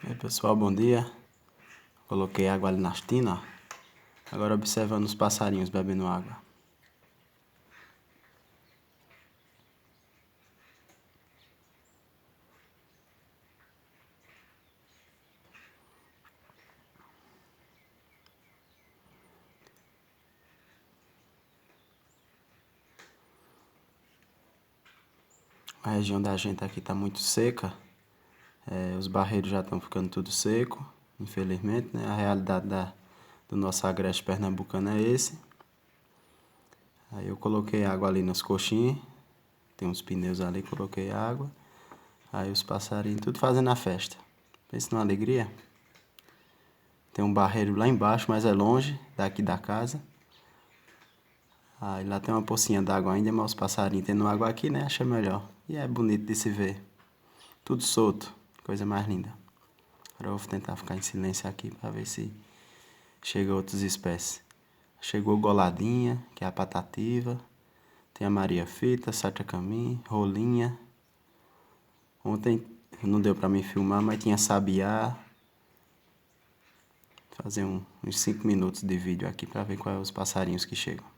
E aí, pessoal, bom dia. Coloquei água ali nas tinas, ó. Agora observando os passarinhos bebendo água. A região da gente aqui tá muito seca. Os barreiros já estão ficando tudo seco, infelizmente, né? A realidade do nosso agreste pernambucano é esse. Aí eu coloquei água ali nas coxinhas. Tem uns pneus ali, coloquei água. Aí os passarinhos tudo fazendo a festa. Pensa numa alegria. Tem um barreiro lá embaixo, mas é longe daqui da casa. Aí lá tem uma pocinha d'água ainda, mas os passarinhos tendo água aqui, né? Acha melhor. E é bonito de se ver. Tudo solto. Coisa mais linda. Agora eu vou tentar ficar em silêncio aqui para ver se chega outras espécies. Chegou goladinha, que é a patativa. Tem a Maria Fita, Sachacamim, rolinha. Ontem não deu para mim filmar, mas tinha sabiá. Vou fazer uns 5 minutos de vídeo aqui para ver quais são os passarinhos que chegam.